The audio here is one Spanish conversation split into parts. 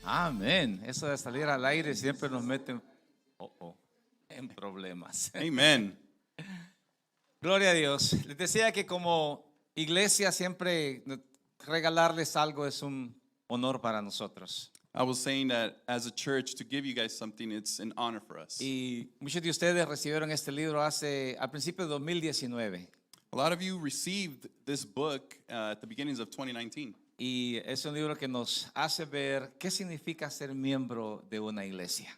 Amén. Eso de salir al aire siempre nos mete en problemas. Amen. Gloria a Dios. Les decía que como iglesia siempre regalarles algo es un honor para nosotros. I was saying that as a church, to give you guys something, it's an honor for us. Y muchos de ustedes recibieron este libro al principio de 2019. A lot of you received this book at the beginnings of 2019. Y es un libro que nos hace ver qué significa ser miembro de una iglesia.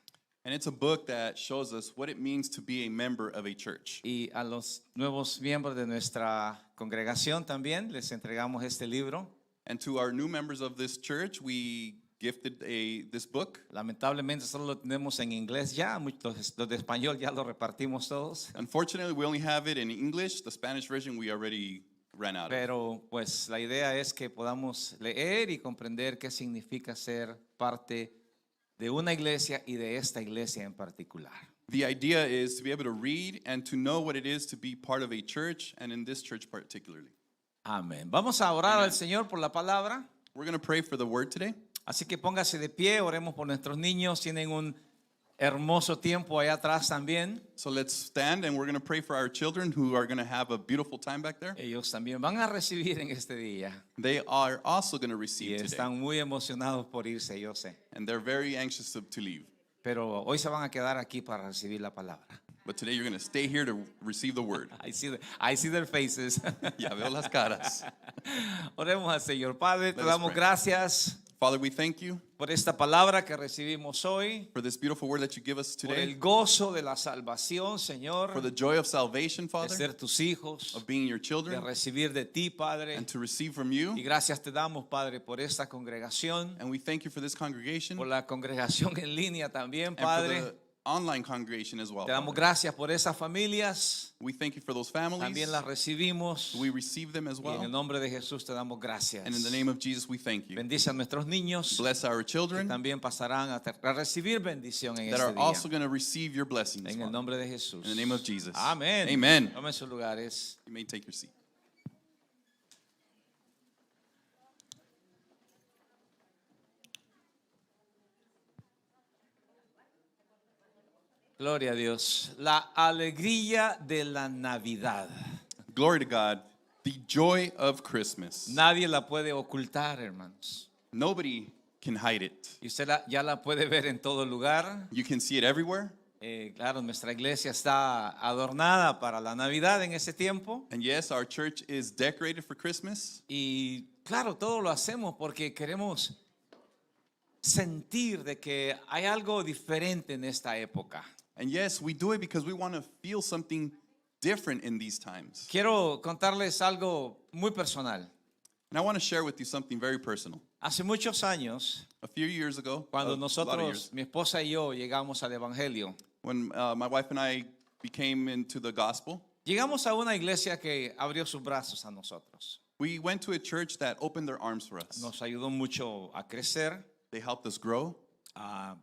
And it's a book that shows us what it means to be a member of a church. Y a los nuevos miembros de nuestra congregación también les entregamos este libro. And to our new members of this church, we gifted this book. Lamentablemente solo lo tenemos en inglés ya, los de español ya lo repartimos todos. Unfortunately, we only have it in English. The Spanish version we already ran out of. Pero pues la idea es que podamos leer y comprender qué significa ser parte de una iglesia y de esta iglesia en particular. The idea is to be able to read and to know what it is to be part of a church, and in this church particularly. Amén. Vamos a orar al Señor por la palabra. We're going to pray for the word today. Así que póngase de pie, oremos por nuestros niños. Tienen un hermoso tiempo allá atrás también. So let's stand and we're going to pray for our children who are going to have a beautiful time back there. Ellos también van a recibir en este día. They are also going to Y receive today. están muy emocionados por irse, yo sé. And they're very anxious to leave. Pero hoy se van a quedar aquí para recibir la palabra. But today you're going to stay here to receive the word. I see their faces. Ya veo las caras. Oremos al Señor. Padre, te Let us damos pray. gracias Father, we thank you por esta palabra que recibimos hoy, for this beautiful word that you give us por today, el gozo de la salvación, Señor, for the joy of salvation, de Father, ser tus hijos, of being your de children, recibir de ti, Padre. and to receive from you. Y gracias te damos, Padre, por esta congregación, And we thank you for this congregation por la congregación en línea también, and for Padre. the online congregation as well. Te damos Father. gracias por esas familias, We thank you for those families. también las recibimos. We receive them as Y en el well. nombre de Jesús te damos gracias. And in the name of Jesus, we thank you. Bendice a nuestros niños Bless our que children también pasarán a recibir bendición en that este are día. also going to receive your blessings. En el Father. nombre de Jesús. In the name of Jesus. Amén. Amen. Tomen sus lugares. You may take your seat. Gloria a Dios. La alegría de la Navidad. Glory to God. The joy of Christmas. Nadie la puede ocultar, hermanos. Nobody can hide it. Y usted ya la puede ver en todo lugar. You can see it everywhere. Claro, nuestra iglesia está adornada para la Navidad en ese tiempo. And yes, our church is decorated for Christmas. Y claro, todo lo hacemos porque queremos sentir de que hay algo diferente en esta época. And yes, we do it because we want to feel something different in these times. Quiero contarles algo muy personal. And I want to share with you something very personal. Hace muchos años, A few years ago, cuando a lot of nosotros, years, mi esposa y yo, llegamos al Evangelio, when my wife and I became into the gospel, llegamos a una iglesia que abrió sus brazos a nosotros. we went to a church that opened their arms for us. Nos ayudó mucho a crecer, They helped us grow, a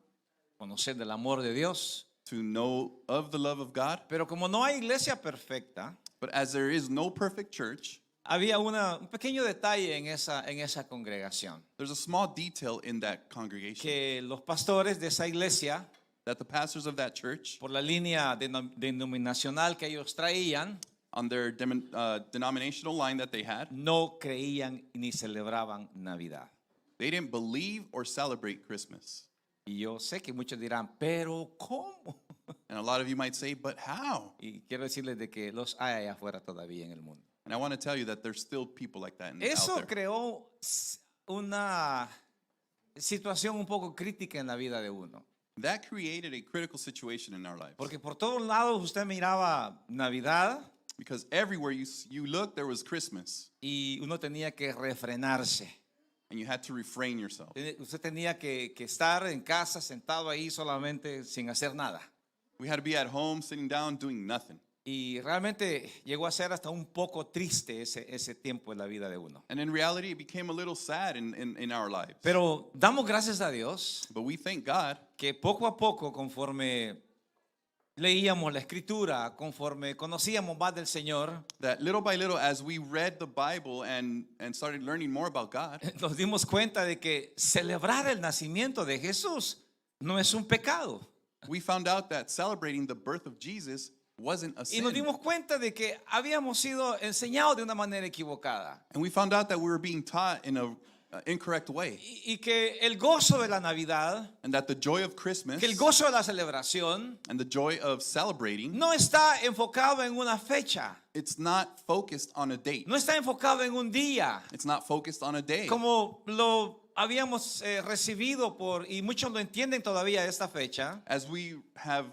conocer del amor de Dios. to know of the love of God. Pero como no hay iglesia perfecta, But as there is no perfect church, había un pequeño detalle en esa congregación. there's a small detail in that congregation Que los pastores de esa iglesia, that the pastors of that church, por la línea denominacional que ellos traían, on their denominational line that they had, no creían ni celebraban Navidad. they didn't believe or celebrate Christmas. Y yo sé que muchos dirán, pero ¿cómo? And a lot of you might say, but how? Y quiero decirles de que los hay allá afuera todavía en el mundo. And I want to tell you that there's still people like that out Eso there. creó una situación un poco crítica en la vida de uno. That created a critical situation in our lives. Porque por todos lados usted miraba Navidad Because everywhere you look, there was Christmas. y uno tenía que refrenarse. And you had to refrain yourself. Usted tenía que estar en casa sentado ahí solamente sin hacer nada. We had to be at home, sitting down, doing nothing. Y realmente llegó a ser hasta un poco triste ese tiempo en la vida de uno. And in reality, it became a little sad in our lives. Pero damos gracias a Dios But we thank God que poco a poco, conforme leíamos la escritura, conforme conocíamos más del Señor, that little by little, as we read the Bible and started learning more about God, nos dimos cuenta de que celebrar el nacimiento de Jesús no es un pecado. we found out that celebrating the birth of Jesus wasn't a Y nos sin. dimos cuenta de que habíamos sido enseñados de una manera equivocada. And we found out that we were being taught in a incorrect way. Y que el gozo de la Navidad, And that the joy of Christmas que el gozo de la celebración, and the joy of celebrating, no está enfocado en una fecha, it's not focused on a date. no está enfocado en un día, It's not focused on a day. como lo habíamos recibido y muchos lo entienden todavía esta fecha, As we have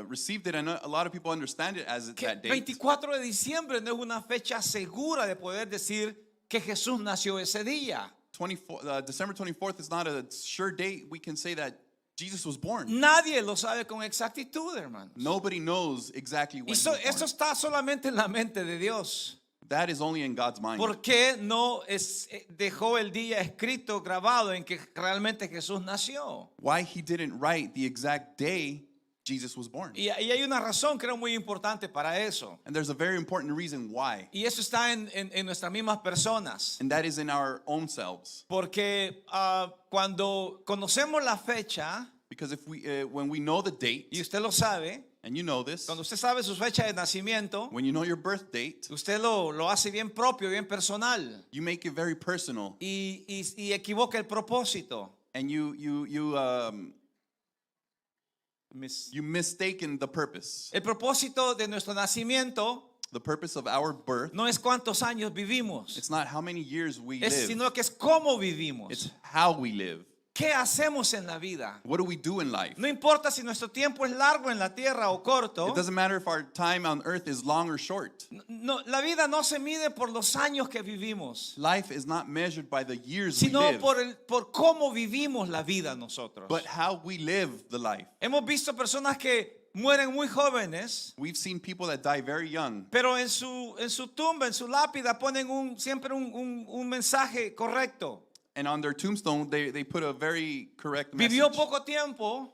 received it, and a lot of people understand it as que that date. 24 de diciembre no es una fecha segura de poder decir que Jesús nació ese día. December 24th is not a sure date we can say that Jesus was born. Nadie lo sabe con exactitud, hermanos. Nobody knows exactly when Y he was esto born. está solamente en la mente de Dios. That is only in God's mind. ¿Por qué no dejó el día escrito, grabado en que realmente Jesús nació? Why he didn't write the exact day Jesus was born. Y hay una razón, creo, muy importante para eso. And there's a very important reason why. Y eso está en nuestras mismas personas. And that is in our own selves. Porque cuando conocemos la fecha, Because if when we know the date, y usted lo sabe, and you know this, cuando usted sabe su fecha de nacimiento, when you know your birth date, usted lo hace bien propio, bien personal. you make it very personal, Y equivoca el propósito. and you mistaken the purpose. El propósito de nuestro nacimiento The purpose of our birth, no es cuántos años vivimos, it's not how many years we live, sino que es cómo vivimos. it's how we live. ¿Qué hacemos en la vida? What do we do in life? No importa si nuestro tiempo es largo en la tierra o corto. It doesn't matter if our time on earth is long or short. No, la vida no se mide por los años que vivimos, Life is not measured by the years we sino live, por cómo vivimos la vida nosotros. but how we live the life. Hemos visto personas que mueren muy jóvenes, We've seen people that die very young, pero en su tumba, en su lápida ponen siempre un mensaje correcto. and on their tombstone they put a very correct Vivió message. poco tiempo,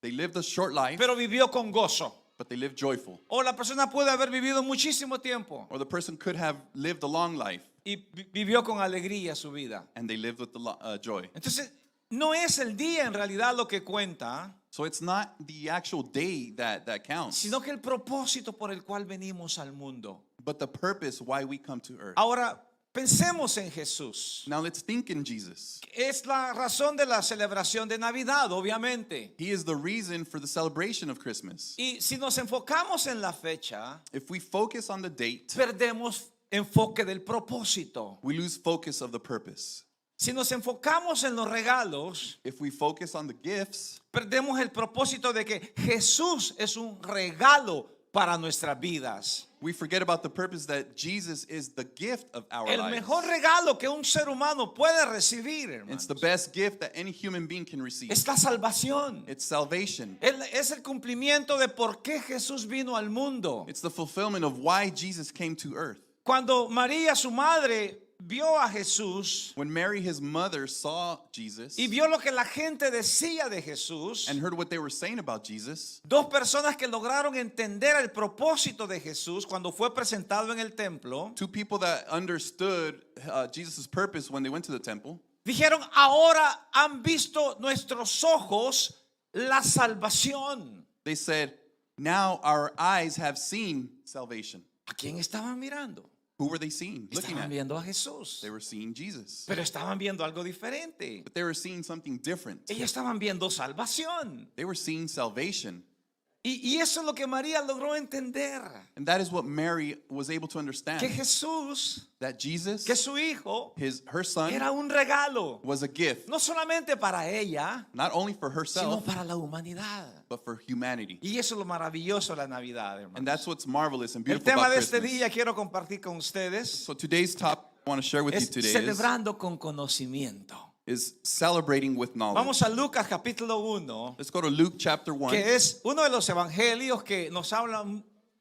They lived a short life, pero vivió con gozo. but they lived joyful. O la persona puede haber vivido muchísimo tiempo Or the person could have lived a long life, y vivió con alegría su vida. and they lived with the joy. Entonces, no es el día en realidad lo que cuenta, So it's not the actual day that counts, sino que el propósito por el cual venimos al mundo. but the purpose why we come to earth. Ahora, pensemos en Jesús. Now let's think in Jesus. Es la razón de la celebración de Navidad, obviamente. He is the reason for the celebration of Christmas. Y si nos enfocamos en la fecha, If we focus on the date, perdemos enfoque del propósito. we lose focus of the purpose. Si nos enfocamos en los regalos, If we focus on the gifts, perdemos el propósito de que Jesús es un regalo para nuestras vidas. we forget about the purpose that Jesus is the gift of our El lives. mejor regalo que un ser humano puede recibir, It's hermanos, the best gift that any human being can receive. es la salvación. It's salvation. Es el cumplimiento de por qué Jesús vino al mundo. It's the fulfillment of why Jesus came to earth. Cuando María, su madre, vio a Jesús When Mary, his mother, saw Jesus y vio lo que la gente decía de Jesús, and heard what they were saying about Jesus, dos personas que lograron entender el propósito de Jesús cuando fue presentado en el templo, two people that understood Jesus' purpose when they went to the temple, dijeron, ahora han visto nuestros ojos la salvación. they said, now our eyes have seen salvation. ¿A quién estaban mirando? Who were they seeing? Looking Estaban at. viendo a Jesús, They were seeing Jesus. pero estaban viendo algo diferente. But they were seeing something different. Ellos estaban viendo salvación. They were seeing salvation. Y eso es lo que María logró entender. And that is what Mary was able to Que understand. Jesús, That Jesus, que su hijo, her son, era un regalo. was a gift, No solamente para ella, not only for sino herself, para la humanidad. but for humanity. Y eso es lo maravilloso de la Navidad, And hermano. that's what's marvelous and El beautiful tema about de este Christmas. día quiero compartir con ustedes So today's topic I want to share with you es today celebrando con conocimiento. is celebrating with knowledge. Vamos a Lucas capítulo 1, Let's go to Luke chapter 1. que es uno de los evangelios que nos habla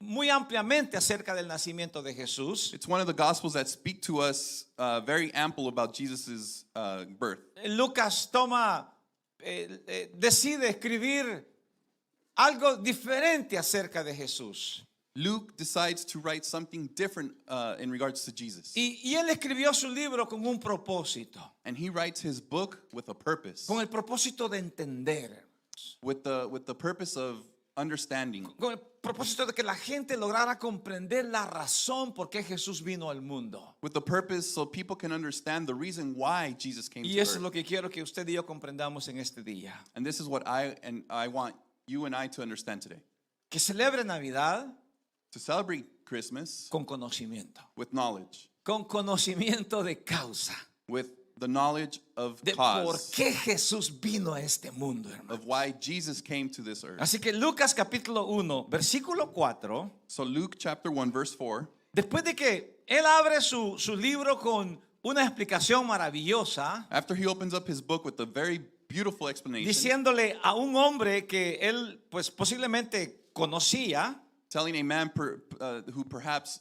muy ampliamente acerca del nacimiento de Jesús. It's one of the gospels that speak to us very ample about Jesus' birth. Lucas decide escribir algo diferente acerca de Jesús. Luke decides to write something different in regards to Jesus. Y él escribió su libro con un propósito, And he writes his book with a purpose, con el propósito de entender, with the purpose of understanding, con el propósito de que la gente lograra comprender la razón por qué Jesús vino al mundo. with the purpose so people can understand the reason why Jesus came Y to eso es earth. lo que quiero que usted y yo comprendamos en este día. And this is what I want you and I to understand today. Que celebre Navidad To celebrate Christmas con conocimiento, with knowledge, con conocimiento de causa, with the knowledge of de por cause, qué Jesús vino a este mundo, hermano. of why Jesus came to this earth. Así que Lucas capítulo 1, versículo 4, So Luke chapter 1 verse 4, después de que él abre su libro con una explicación maravillosa, after he opens up his book with a very beautiful explanation, diciéndole a un hombre que él pues posiblemente conocía, telling a man who perhaps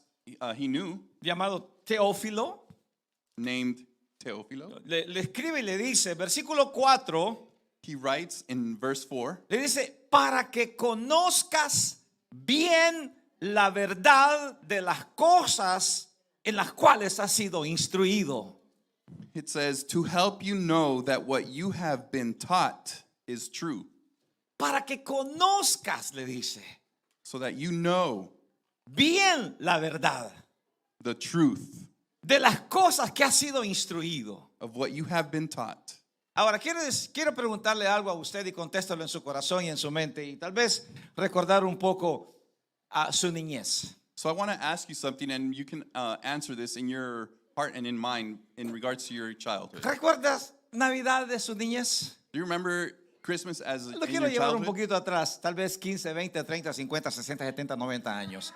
he knew, llamado Teófilo, named Teófilo, le escribe y le dice, versículo 4, he writes in verse 4, le dice, para que conozcas bien la verdad de las cosas en las cuales has sido instruido. it says, to help you know that what you have been taught is true, Para que conozcas, le dice, so that you know bien la verdad the truth de las cosas que has sido instruido. of what you have been taught. Ahora, quiero preguntarle algo a usted y contéstalo en su corazón y en su mente y tal vez recordar un poco a su niñez. So I want to ask you something, and you can answer this in your heart and in mind in regards to your childhood. ¿Recuerdas Navidad de su niñez? Do you remember Christmas as Lo in quiero your llevar un childhood? poquito atrás, tal vez 15, 20, 30, 50, 60, 70, 90 años.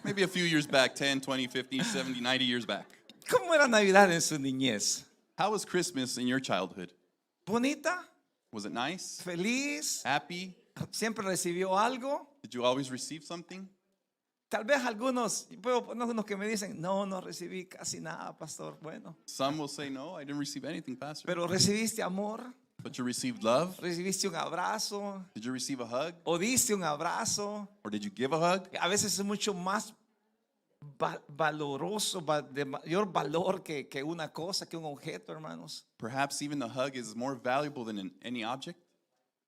Maybe a few years back, 10, 20, 50, 70, 90 years back. ¿Cómo era Navidad en su niñez? How was Christmas in your childhood? ¿Bonita? Was it nice? ¿Feliz? Happy? ¿Siempre recibió algo? Did you always receive something? Tal vez algunos, puedo poner unos que me dicen, no recibí casi nada, pastor. Bueno, Some will say, no, I didn't receive anything, Pastor. pero recibiste amor, But you received love? recibiste un abrazo, Did you receive a hug? o diste un abrazo. Or did you give a hug? A veces es mucho más valoroso, de mayor valor que una cosa, que un objeto, hermanos. Perhaps even the hug is more valuable than any object.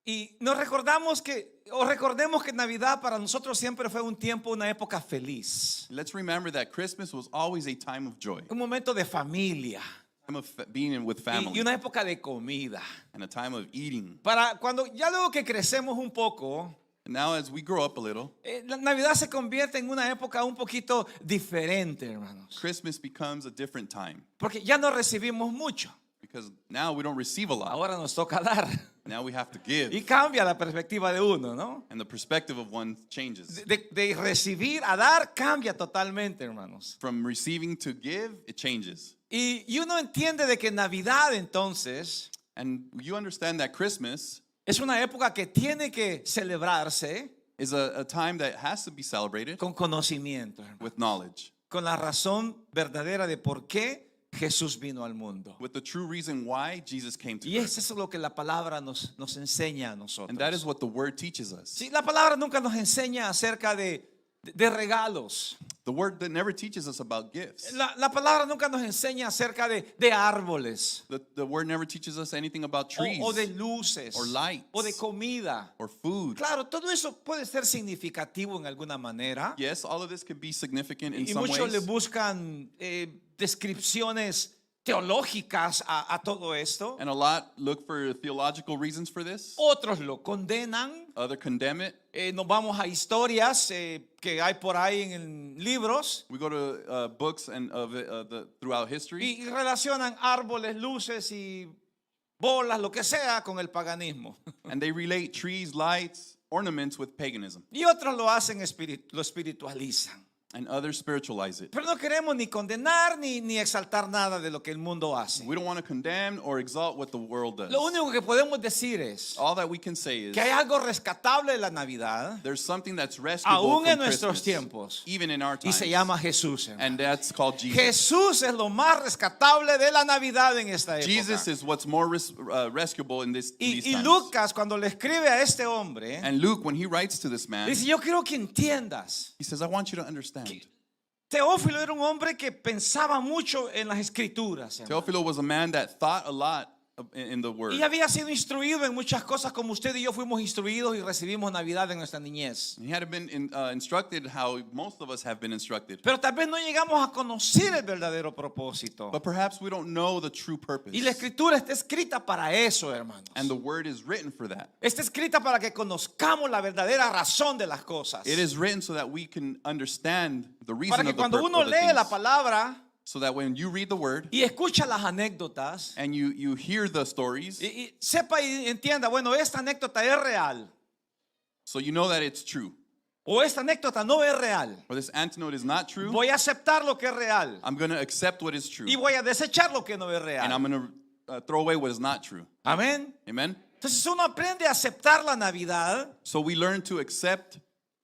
Y nos recordemos que Navidad para nosotros siempre fue un tiempo, una época feliz. Let's remember that Christmas was always a time of joy, Un momento de familia time of being with y family, una época de comida. and a time of eating. Para cuando ya luego que crecemos un poco, And now as we grow up a little, la Navidad se convierte en una época un poquito diferente, hermanos. Christmas becomes a different time Porque ya no recibimos mucho. because now we don't receive a lot. Ahora nos toca dar. Now we have to give. Y cambia la perspectiva de uno, ¿no? And the perspective of one changes. De recibir a dar cambia totalmente, hermanos. From receiving to give, it changes. Y uno entiende de que Navidad entonces And you understand that Christmas es una época que tiene que celebrarse is a time that has to be celebrated con conocimiento, hermano, with knowledge, con la razón verdadera de por qué Jesús vino al mundo. with the true reason why Jesus came to Y earth. eso es lo que la palabra nos enseña a And that nosotros. is what the word teaches us. Sí, la palabra nunca nos enseña acerca de regalos. The word that never teaches us about gifts. La palabra nunca nos enseña acerca de árboles The word never teaches us anything about trees o de luces or lights o de comida. or food. Claro, todo eso puede ser significativo en alguna manera. Yes, all of this could be significant in Y some muchos le ways. buscan descripciones teológicas a todo esto. And a lot look for theological reasons for this. Otros lo condenan. Other condemn it. Nos vamos a historias que hay por ahí en libros We go to books and throughout history, y relacionan árboles, luces y bolas, lo que sea, con el paganismo. and they relate trees, lights, ornaments with paganism. Y otros lo hacen, lo espiritualizan. and others spiritualize it. Pero no queremos ni condenar ni exaltar nada de lo que el mundo hace. We don't want to condemn or exalt what the world does. Lo único que podemos decir es All that we can say is que hay algo rescatable de la Navidad, there's something that's rescuable aún from en nuestros Christmas, tiempos, even in our y times, se llama Jesús, hermano. and that's called Jesus. Jesús es lo más rescatable de la Navidad en esta época. Jesus is what's more rescuable in these Y times. Lucas, cuando le escribe a este hombre, And Luke, when he writes to this man, dice, yo quiero que entiendas. he says, I want you to understand. Teófilo era un hombre que pensaba mucho en las escrituras, hermano. Teófilo was a man that thought a lot in the word. Y había sido instruido en muchas cosas como usted y yo fuimos instruidos y recibimos Navidad en nuestra niñez. He had been instructed how most of us have been instructed. Pero tal vez no llegamos a conocer el verdadero propósito. But perhaps we don't know the true purpose. Y la escritura está escrita para eso, hermanos. And the word is written for that. Está escrita para que conozcamos la verdadera razón de las cosas. It is written so that we can understand the reason Para que of the, cuando uno of the lee la things. palabra So that when you read the word y escucha las anécdotas and you hear the stories, y sepa y entienda, bueno, esta anécdota es real so you know that it's true. o esta anécdota no es real. Or this antidote is not true. Voy a aceptar lo que es real I'm going to accept what is true. y voy a desechar lo que no es And I'm real. going to throw away what is not true. Amén. Amen? Entonces uno aprende a aceptar la Navidad So we learn to accept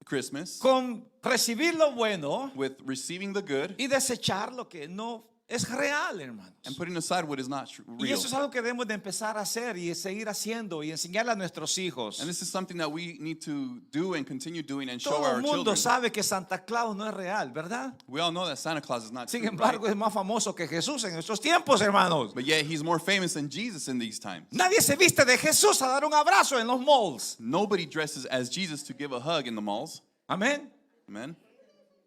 Christmas con recibir lo bueno with receiving the good y desechar lo que no es real, hermanos. and putting aside what is not Y real. eso es algo que debemos de empezar a hacer y seguir haciendo y enseñarle a nuestros hijos. And this is something that we need to do and continue doing and show Todo our el mundo children. sabe que Santa Claus no es real, ¿verdad? We all know that Santa Claus is not Sin true, embargo, right? es más famoso que Jesús en estos tiempos, hermanos. But yet he's more famous than Jesus in these times. Nadie se viste de Jesús a dar un abrazo en los malls. Nobody dresses as Jesus to give a hug in the malls. Amén. Amen?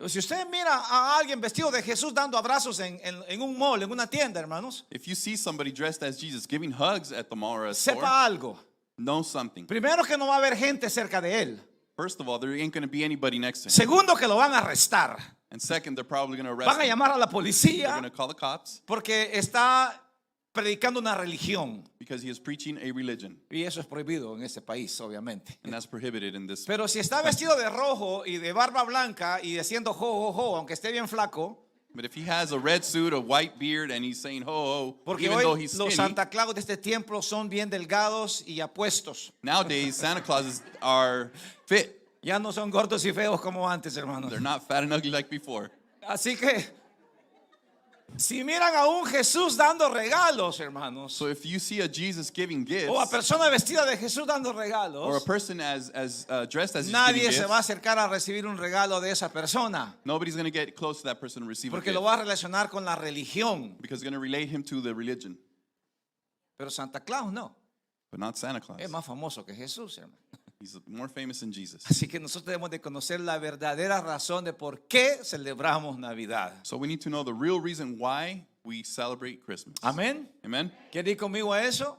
Si usted mira a alguien vestido de Jesús dando abrazos en un mall, en una tienda, hermanos, If you see somebody dressed as Jesus giving hugs at the mall or a store, sepa algo. know something. Primero, que no va a haber gente cerca de él. First of all, there ain't going to be anybody next to him. Segundo, que lo van a arrestar. And second, they're probably going to arrest Van a him. llamar a la They're policía going to call the cops porque está predicando una religión. because he is preaching a religion. Y eso es prohibido en este país, obviamente. And that's prohibited in this. Pero si está vestido de rojo y de barba blanca y diciendo jo, jo, jo, aunque esté bien flaco, But if he has a red suit, a white beard, and he's saying ho ho, porque even though hoy he's los skinny, Santa Claus de este tiempo son bien delgados y apuestos. nowadays Santa Clauses are fit. Ya no son gordos y feos como antes, hermanos. They're not fat and ugly like before. Así que, si miran a un Jesús dando regalos, hermanos, So if you see a Jesus giving gifts, o a persona vestida de Jesús dando or a regalos, person as dressed as he's giving nadie se gifts, va a acercar a recibir un regalo de esa persona, nobody's going to get close to that person and receive a porque gift lo va a relacionar con la religión. because it's going to relate him to the religion, Pero Santa Claus no, but not Santa Claus. es más famoso que Jesús, hermano. He's more famous than Jesus. Así que nosotros debemos de conocer la verdadera razón de por qué celebramos Navidad. So we need to know the real reason why we celebrate Christmas. Amén. Amen? ¿Quiere ir conmigo a eso?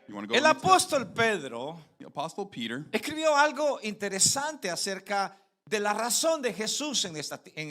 You want to go El read that? apóstol Pedro The Apostle Peter escribió algo interesante acerca de la razón de Jesús en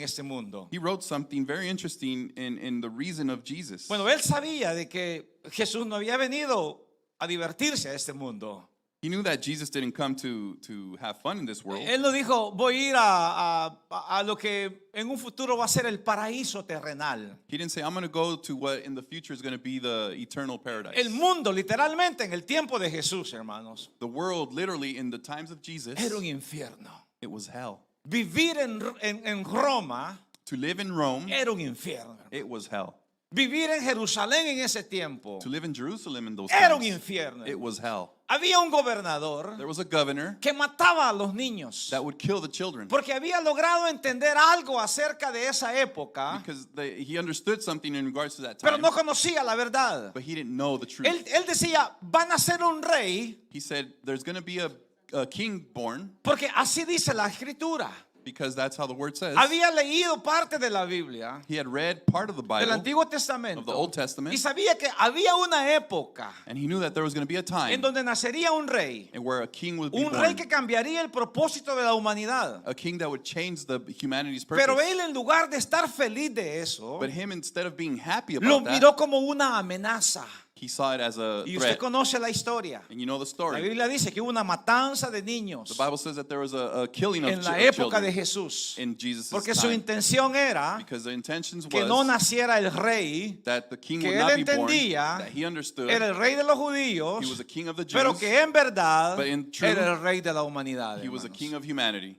este mundo. he wrote something very interesting in the reason of Jesus. Bueno, él sabía de que Jesús no había venido a divertirse a este mundo. He knew that Jesus didn't come to have fun in this world. Él no dijo, voy a ir a lo que en un futuro va a ser el paraíso terrenal. He didn't say, I'm going to go to what in the future is going to be the eternal paradise. El mundo, literalmente, en el tiempo de Jesús, hermanos, The world, literally, in the times of Jesus, era un infierno. it was hell. Vivir en Roma To live in Rome, era un infierno. it was hell. Vivir en Jerusalén en ese tiempo To live in Jerusalem in those era un times, infierno. it was hell. Había un gobernador There was a governor que mataba a los niños that would kill the children porque había logrado entender algo acerca de esa época, because he understood something in regards to that pero time, no conocía la verdad. but he didn't know the truth. Él decía, van a ser un rey He said, there's going to be a king born porque así dice la escritura. because that's how the word says. Había leído parte de la Biblia, He had read part of the del Bible, Antiguo of the Testamento, Old Testament, y sabía que había una época and he knew that there was going to be a en time donde nacería un rey. where a king would be Un rey born, que cambiaría el propósito de la humanidad. a king that would change the humanity's purpose. Pero él, en lugar de estar feliz de eso, But him, instead of being happy lo about that, miró como una amenaza. He saw it as a Y usted threat. conoce la historia. And you know the La story. Biblia dice que hubo una matanza de niños The Bible says that there was a killing of en la of época de children Jesús. in Jesus' Porque su time. intención era Because the intentions que no was naciera el rey, that the king que would él not be born, entendía that he understood era el rey de los he was judíos, a king of the pero Jews, que en verdad but in truth, era el rey de la humanidad. he was a Hermanos. king of humanity.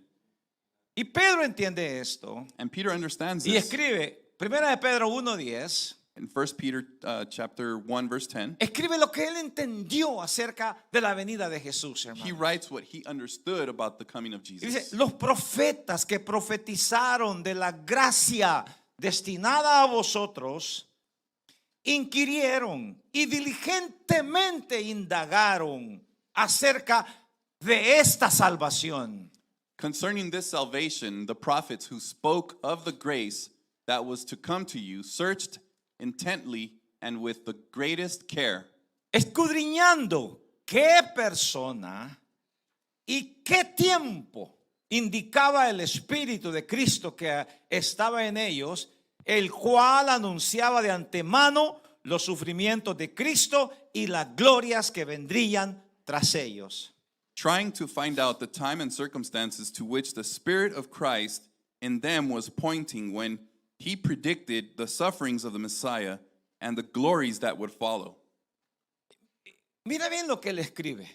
Y Pedro entiende esto And Peter understands y this. escribe, primera de Pedro 1:10, In 1 Peter chapter 1, verse 10, escribe lo que él entendió acerca de la venida de Jesús, he hermano. writes what he understood about the coming of Y dice, Jesus. los profetas que profetizaron de la gracia destinada a vosotros, inquirieron y diligentemente indagaron acerca de esta salvación. Concerning this salvation, the prophets who spoke of the grace that was to come to you searched intently and with the greatest care, Escudriñando qué persona y qué tiempo indicaba el Espíritu de Cristo que estaba en ellos, el cual anunciaba de antemano los sufrimientos de Cristo y las glorias que vendrían tras ellos. trying to find out the time and circumstances to which the Spirit of Christ in them was pointing when he predicted the sufferings of the Messiah and the glories that would follow. Mira bien lo que él escribe.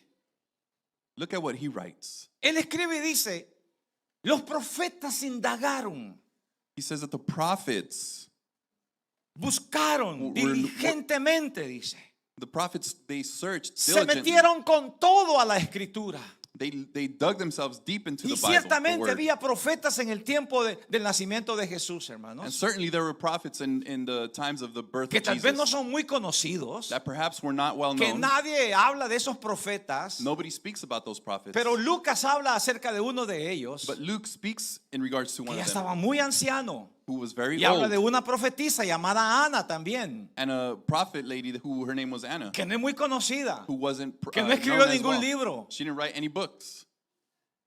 Look at what he writes. Él escribe y dice, los profetas indagaron, He says that the prophets, buscaron diligentemente, dice. the prophets, they searched Se diligently. metieron con todo a la escritura. They dug themselves deep into Y the Bible, the ciertamente Word. había profetas en el tiempo del nacimiento de Jesús, And hermanos, certainly there were prophets in the times of the birth que of tal vez no Jesus son muy conocidos, that perhaps were not well que known. nadie habla de esos profetas, Nobody speaks about those prophets. pero Lucas habla acerca de uno de ellos But Luke speaks in regards to que one ya of them estaba muy anciano who was very y habla old, de una profetisa llamada Ana también, and a prophet lady who her name was Anna, que no es muy conocida, who wasn't que no known escribió as ningún well. libro, She didn't write any books.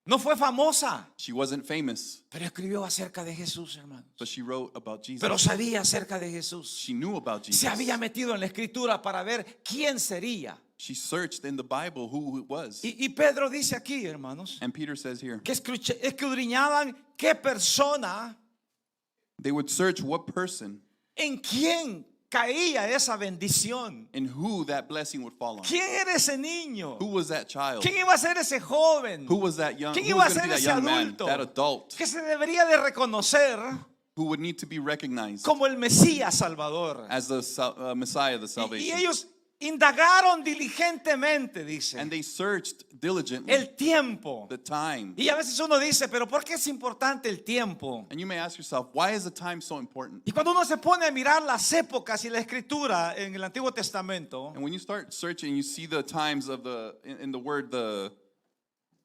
no fue famosa, She wasn't famous, pero escribió acerca de Jesús, hermanos. but she wrote about Jesus. Pero sabía acerca de Jesús. She knew about Jesus. Se había metido en la escritura para ver quién sería. She searched in the Bible who it was. Y Pedro dice aquí, hermanos, And Peter says here, que escudriñaban qué persona, they would search what person en quién caía esa bendición. and who that blessing would fall on. ¿Quién era ese niño? Who was that child? ¿Quién iba a ser ese joven? Who was that young? ¿Quién Who iba a was going to ser be that ese young man, adulto? that adult, Que se debería de reconocer who would need to be recognized como el Mesías Salvador. as the Messiah, the Y salvation? ellos indagaron diligentemente, dice, And they searched diligently el tiempo. the time. Y a veces uno dice, pero ¿por qué es importante el tiempo? And you may ask yourself, why is the time so important? Y cuando uno se pone a mirar las épocas y la escritura en el Antiguo Testamento, And when you start searching, you see the times of in the word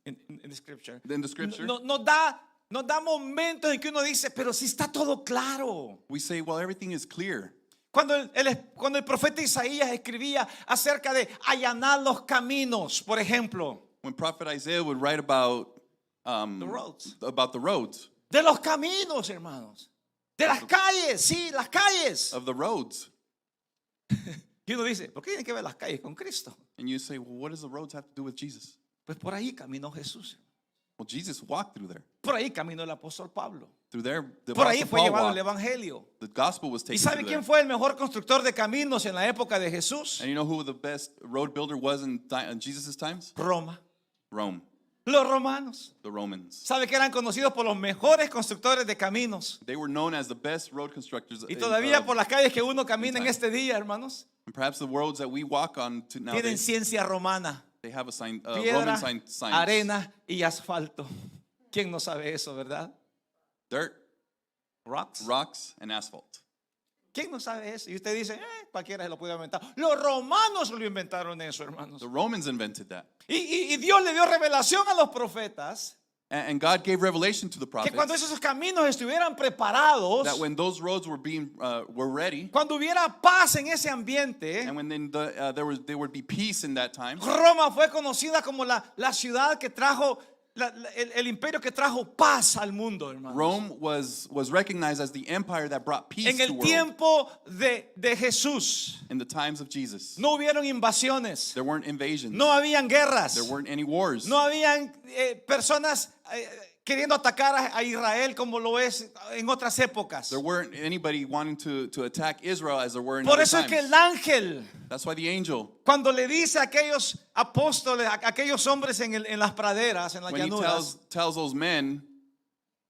in the scripture, in the scripture. nos da momentos en que uno dice, pero si está todo claro. We say, well, everything is clear. Cuando el profeta Isaías escribía acerca de allanar los caminos, por ejemplo, When Prophet Isaiah would write about the roads. about the roads De los caminos, hermanos. De las calles, sí, las calles. of the roads, Y uno dice, ¿por qué tienen que ver las calles con Cristo? and you say, well, what does the roads have to do with Jesus? Pues por ahí caminó Jesús. Well, Jesus walked through there. Por ahí caminó el apóstol Pablo. Through there, the Por ahí Apostle fue Paul llevado el walked. evangelio. The gospel was ¿Y taken sabe through quién there. fue el mejor constructor de caminos en la época de Jesús? And you know who the best road builder was in Jesus' times? Roma. Rome, Los romanos. the Romans. ¿Sabe que eran conocidos por los mejores constructores de caminos? They were known as the best road constructors. Y todavía por las calles que uno camina en time. este día, hermanos, And perhaps the roads that we walk on tienen nowadays, ciencia romana. they have a sign, Piedra, Roman science. arena y asfalto. ¿Quién no sabe eso, verdad? Dirt, Rocks. rocks, and asphalt. ¿Quién no sabe eso? Y usted dice, cualquiera se lo puede inventar. Los romanos lo inventaron eso, hermanos. The Romans invented that. Y Dios le dio revelación a los profetas And God gave revelation to the que cuando prophets esos caminos estuvieran preparados, that when those roads were ready, cuando hubiera paz en ese ambiente, and when then there would be peace in that time, Roma fue conocida como la ciudad que trajo el imperio que trajo paz al mundo, hermanos. Rome was recognized as the empire that brought peace En to the el world. tiempo de Jesús In the times of Jesus, no hubieron invasiones, there weren't invasions. no habían guerras, There weren't any wars. no habían personas queriendo atacar a Israel como lo es en otras épocas. There weren't anybody wanting to attack Israel as there were in Por other eso es que times. el ángel, That's why the angel, cuando le dice a aquellos apóstoles, a aquellos hombres en las praderas, en las when he llanuras, tells those men,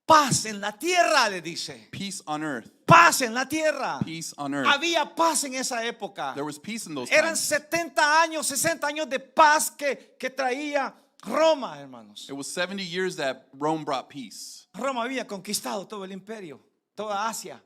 paz en la tierra, le dice. peace on earth, Paz en la tierra. peace on earth. Había paz en esa época. There was peace in those Eran times. 70 años, 60 años de paz que traía Roma, hermanos. It was 70 years that Rome brought peace. Roma había conquistado todo el imperio, toda Asia.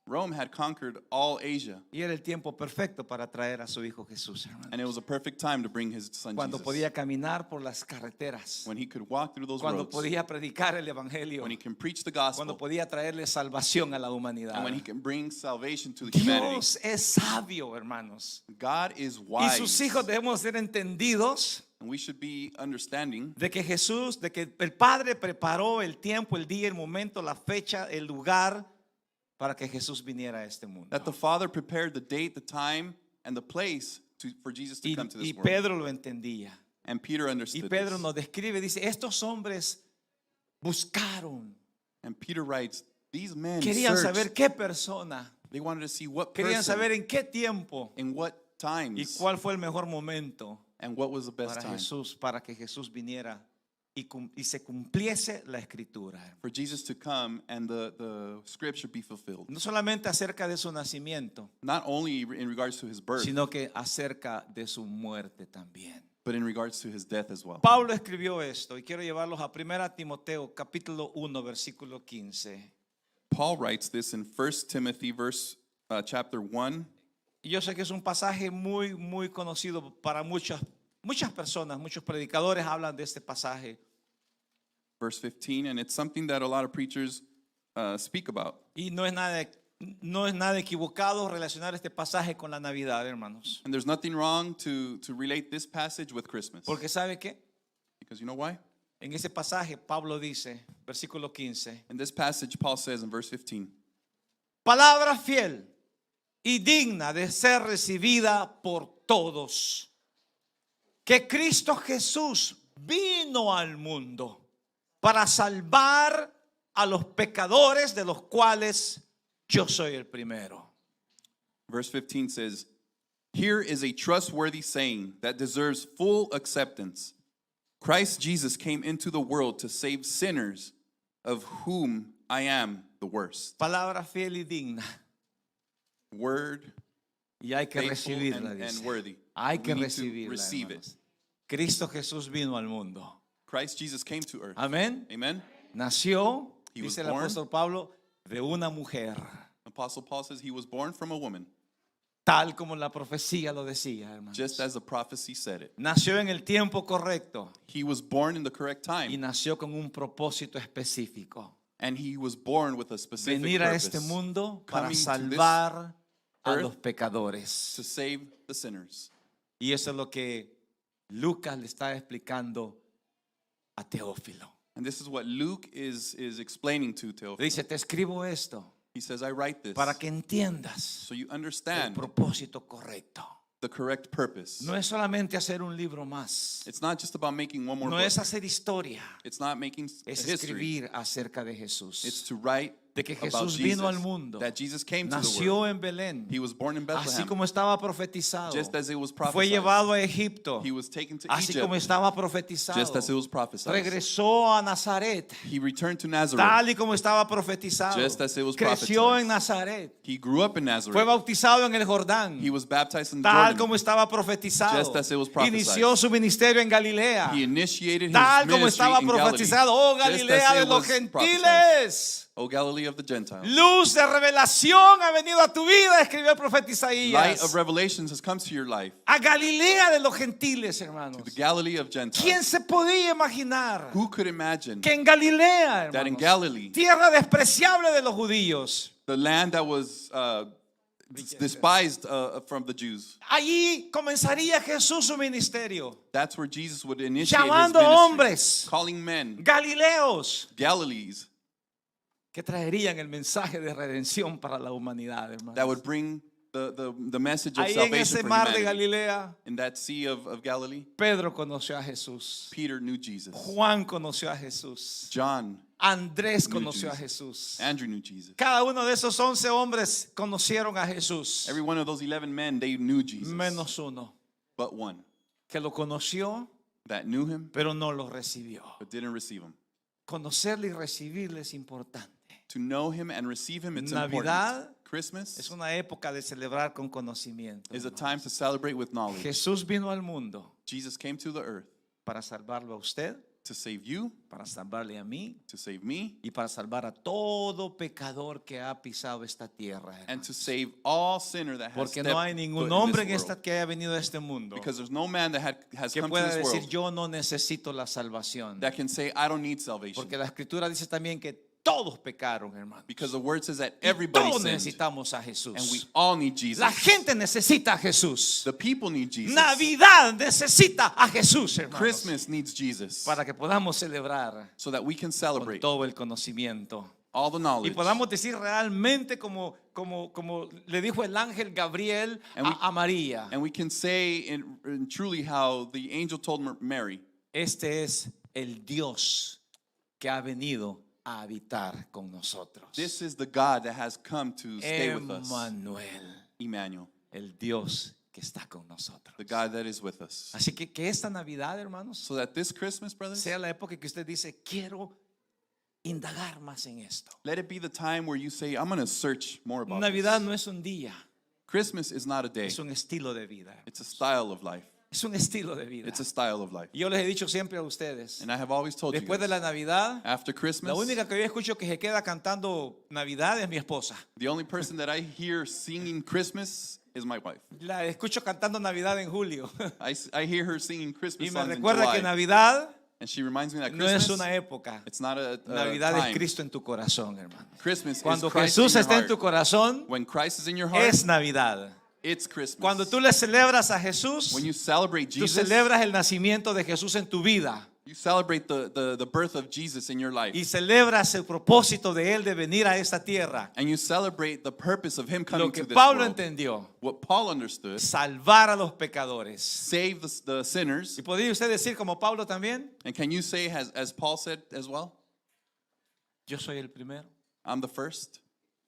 Rome had conquered all Asia, Y era el tiempo perfecto para traer a su hijo Jesús, hermanos. and it was a perfect time to bring his son Cuando Jesus. podía caminar por las carreteras, When he could walk through those cuando roads, podía predicar el evangelio, when he can preach the cuando gospel, podía traerle salvación a la humanidad. and when he can bring salvation to the humanity. Dios es sabio, hermanos. God is Y wise, sus hijos debemos ser entendidos and we should be understanding de que Jesús, de que el Padre preparó el tiempo, el día, el momento, la fecha, el lugar para que Jesús viniera a este mundo. that the Father prepared the date, the time, and the place for Jesus to Y, come to this y world. Pedro lo entendía. And Peter Y understood Pedro this. nos describe, dice, estos hombres buscaron, And Peter writes, these men querían searched. saber qué persona, They wanted to see what querían person, saber en qué tiempo in what y times, cuál fue el mejor momento and what was the best para time Jesús, para que Jesús viniera y se cumpliese la escritura. for Jesus to come and the scripture be fulfilled. No solamente acerca de su nacimiento, Not only in regards to his birth, sino que acerca de su muerte también. but in regards to his death as well. Pablo escribió esto y quiero llevarlos a 1 Timoteo capítulo 1 versículo 15. Paul writes this in 1 Timothy chapter 1. Y yo sé que es un pasaje muy conocido para muchas personas, muchos predicadores hablan de este pasaje. Verse 15, and it's something that a lot of preachers speak about. Y no es nada equivocado relacionar este pasaje con la Navidad, hermanos. And there's nothing wrong to relate this passage with Christmas. Porque ¿sabe qué? Because you know why? En ese pasaje Pablo dice, versículo 15, In this passage, Paul says in verse 15, palabra fiel y digna de ser recibida por todos, que Cristo Jesús vino al mundo para salvar a los pecadores, de los cuales yo soy el primero. verse 15 says, here is a trustworthy saying that deserves full acceptance. Christ Jesus came into the world to save sinners, of whom I am the worst. Palabra fiel y digna. Word, Y hay que faithful, recibirla, and dice. worthy. Hay que We need to recibirla, receive it. hermanos. Cristo Jesús vino al mundo. Christ Jesus came to earth. Amén. Amen. Nació, He was dice el born. apóstol Pablo, de una mujer, Apostle Paul says he was born from a woman, tal como la profecía lo decía, hermanos. just as the prophecy said it. Nació en el tiempo correcto He was born in the correct y time, nació con un propósito específico. and he was born with a specific Venir a purpose, este mundo para coming to this salvar a earth los pecadores. to save the sinners. Y eso es lo que Lucas le está explicando a Teófilo. And this is what Luke is explaining to Le Theophilus. dice, te escribo esto He says, I write this para que entiendas so you el understand propósito correcto. the correct purpose. No es solamente hacer un libro más. It's not just about making one more No book. es hacer historia. It's not making a Es history. escribir acerca de It's Jesús. to write De que about Jesús Jesus, vino al mundo. that Jesus came to the Nació world. en Belén. He was born in Así Bethlehem, como estaba profetizado. just as it was Fue prophesied. llevado a Egipto. He was taken to Así Egypt, como estaba profetizado. just as it was prophesied. Regresó a Nazaret. He returned to Nazareth, Tal y como estaba profetizado. just as it was Creció prophesied. en Nazaret. He grew up in Fue Nazareth. bautizado en el Jordán. He was baptized in Tal Jordan. como estaba profetizado. Just as it was prophesied. Inició su ministerio en Galilea. He initiated his Tal como ministry estaba in Galilee, profetizado. Oh, just Galilea as de it los was prophesied. gentiles. O Galilee of the Gentiles. Luz de revelación ha venido a tu vida, escribió el profeta Light of Isaías. revelations has come to your life. A Galilea de los gentiles, hermanos. The Galilee of ¿Quién Gentiles. se podía imaginar Who could imagine que en Galilea, that in hermanos, Galilee, tierra despreciable de los judíos, the land that was despised from the Jews. Allí comenzaría Jesús su ministerio, That's where Jesus would initiate his llamando ministry, hombres, calling men, Galileos, Galilees, que traerían el mensaje de redención para la humanidad, hermanos. that would bring the message of Ahí en salvation ese for mar de humanity. Galilea, In that sea of Galilee, Pedro conoció a Jesús, Peter knew Jesus. Juan conoció a Jesús, John, Andrés knew conoció a Jesus. Jesús. Andrew knew Jesus. Cada uno de esos 11 hombres conocieron a Jesús, Every one of those 11 men, they knew Jesus. menos uno, But one que lo conoció, that knew him pero no lo recibió. but didn't receive him. Conocerle y recibirle es importante. To know him and receive him, it's Navidad important. Christmas es una época de celebrar con conocimiento. is a time to celebrate with knowledge. Jesús vino al mundo Jesus came to the earth para salvarlo a usted, to save you, para salvarle a mí to save me, y para salvar a todo pecador que ha pisado esta tierra. and hermanos. to save all sinner that has Porque stepped no hay foot ningún in hombre this en esta world. que haya venido a este mundo Because there's no man that has que come to pueda this decir world yo no necesito la salvación. that can say, I don't need salvation. Porque la escritura dice también que todos pecaron, hermanos. Because the word says that Y everybody todos sinned, necesitamos a and we Jesús. all need Jesus. La gente necesita a Jesús. The people need Jesus. Navidad necesita a Jesús, hermanos. Christmas needs Jesus Para que podamos celebrar so that we can con celebrate todo el conocimiento. all the Y knowledge. podamos decir realmente como le dijo el ángel Gabriel And we- a María. And we can say in truly how the angel told Mary, Este es el Dios que ha venido a habitar con nosotros. this is the God that has come to stay with us. Emmanuel, Emmanuel, el Dios que está con nosotros. the God that is with us. Así que esta Navidad, hermanos, So that this Christmas, brothers, sea la época que usted dice, quiero indagar más en esto. let it be the time where you say, I'm going to search more about Navidad this. no es un día, Christmas is not a day. es un estilo de vida. It's a style of life. Es un estilo de vida. It's a style of life. Y yo les he dicho siempre a ustedes, And I have always told you después de guys, la Navidad, after Christmas, la única que yo escucho que se queda cantando Navidad es mi esposa. the only person that I hear singing Christmas is my wife. La escucho cantando Navidad en julio. I hear her singing Y Christmas me songs in recuerda que July. Navidad And she reminds me that no es Christmas, una época. it's not a Navidad time. es Cristo en tu corazón, hermano. Christmas Cuando is Christ Jesús in está your en tu heart. corazón, When Christ is in your heart, es Navidad. it's Christmas. Cuando tú le celebras a Jesús, When you celebrate tú Jesus, celebras el nacimiento de Jesús en tu vida you celebrate the birth of Jesus in your life. y celebras el propósito de Él de venir a esta tierra. And you celebrate the purpose of him coming Lo que to this Pablo world. entendió, What Paul understood, salvar a los pecadores. save the sinners. ¿Y podría usted decir como Pablo también? And can you say, as Paul said as well, Yo soy el primero. I'm the first.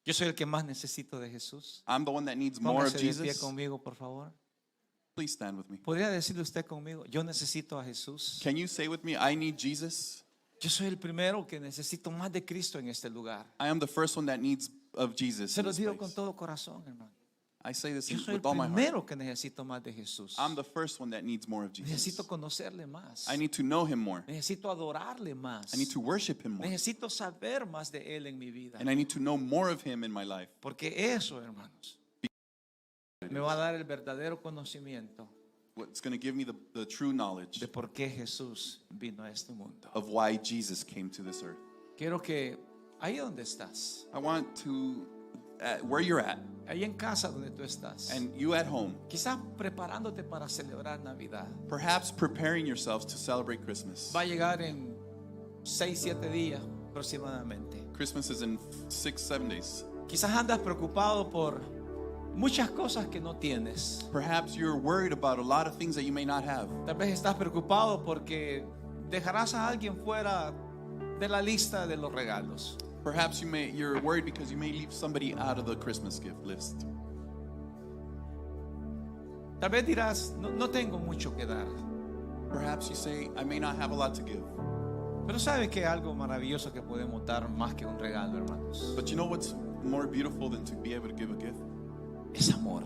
Yo soy el que más necesito de Jesús. I'm the one that needs more of Póngase de pie Jesus. conmigo, por favor. Please stand with me. ¿Podría decirle usted conmigo? Yo necesito a Jesús. Can you say with me, I need Jesus? Yo soy el primero que necesito más de Cristo en este lugar. I am the first one that needs of Jesus. Se in lo this digo place. con todo corazón, hermano. I say this Yo soy el with all my heart. primero que necesito más de Jesús. I'm the first one that needs more of Jesus. Necesito conocerle más. I need to know him more. Necesito adorarle más. I need to worship him more. Necesito saber más de Él en mi vida. And I need to know more of him in my life. Porque eso, hermanos, me va a dar el verdadero conocimiento What's going to give me the true knowledge de por qué Jesús vino a este mundo. of why Jesus came to this earth. Quiero que ahí donde estás, I want to, where you're at, ahí en casa donde tú estás, and you at home, quizás preparándote para celebrar Navidad. perhaps preparing yourselves to celebrate Christmas. Va a llegar en 6-7 días aproximadamente. Christmas is in 6-7 days. Quizás andas preocupado por muchas cosas que no tienes. Perhaps you're worried about a lot of things that you may not have. Tal vez estás preocupado porque dejarás a alguien fuera de la lista de los regalos. Perhaps you're worried because you may leave somebody out of the Christmas gift list. Tal vez dirás, no tengo mucho que dar. Perhaps you say, I may not have a lot to give. Pero ¿sabe que algo maravilloso que podemos dar más que un regalo, hermanos? But you know what's more beautiful than to be able to give a gift? Es amor.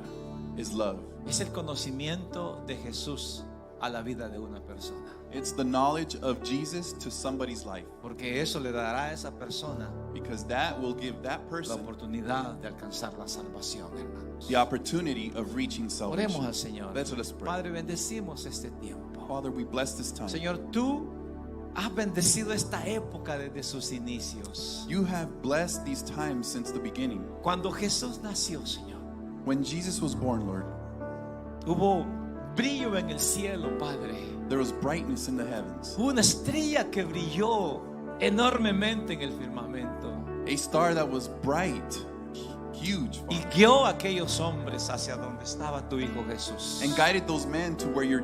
Is love. Es el conocimiento de Jesús a la vida de una persona. It's the knowledge of Jesus to somebody's life. Porque eso le dará a esa persona Because that will give that la person oportunidad de alcanzar la salvación, hermanos. the opportunity of reaching Oremos salvation. al Señor. Let us pray. Padre, bendecimos este tiempo. Father, we bless this time. Señor, tú has bendecido esta época desde sus inicios. You have blessed these times since the beginning. Cuando Jesús nació, Señor, When Jesus was born, Lord, hubo brillo en el cielo, Padre. there was brightness in the heavens. Hubo una estrella que brilló enormemente en el firmamento A star that was bright, huge, y Father, guió a aquellos hombres hacia donde estaba tu Hijo Jesús. and guided those men to where your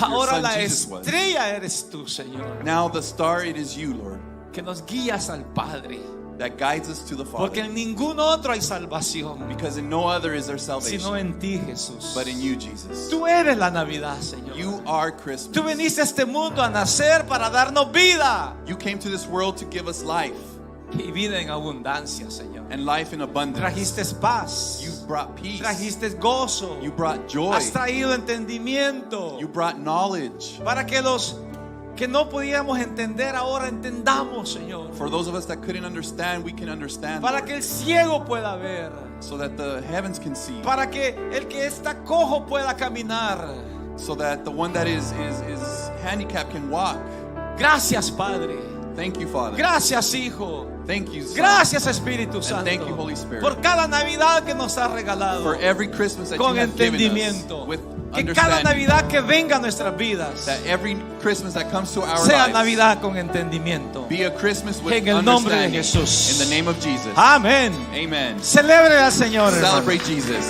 Ahora son la Jesus was. estrella eres tú, Señor, Now the star, it is you, Lord, que nos guías al Padre, that guides us to the porque Father. en ningún otro hay salvación Because in no other is there sino salvation en ti, Jesús. but in you, Jesus. Tú eres la Navidad, Señor. You are Christmas. Tú viniste a este mundo a nacer para darnos vida You came to this world to give us life y vida en abundancia, Señor. and life in abundance. Trajiste paz, You brought peace. trajiste gozo, You brought joy. has traído entendimiento You brought knowledge. para que los que no podíamos entender ahora entendamos, Señor. For those of us that couldn't understand, we can understand. Para Lord, que el ciego pueda ver, so that the heavens can see. para que el que está cojo pueda caminar. So that the one that is handicapped can walk. Gracias, Padre. Thank you, Father. Gracias, Hijo. Thank you, Son. Gracias, Espíritu Santo, thank you, Holy Spirit. por cada Navidad que nos has regalado For every Christmas that con you have given us entendimiento. with Que cada understanding. Navidad que venga a nuestras vidas That every Christmas that comes to our sea lives Navidad con entendimiento. be a Christmas with En el nombre de understanding. Jesús. In the name of Jesus. Amén. Amen. Celebre al Señor, hermano. Celebrate Jesus.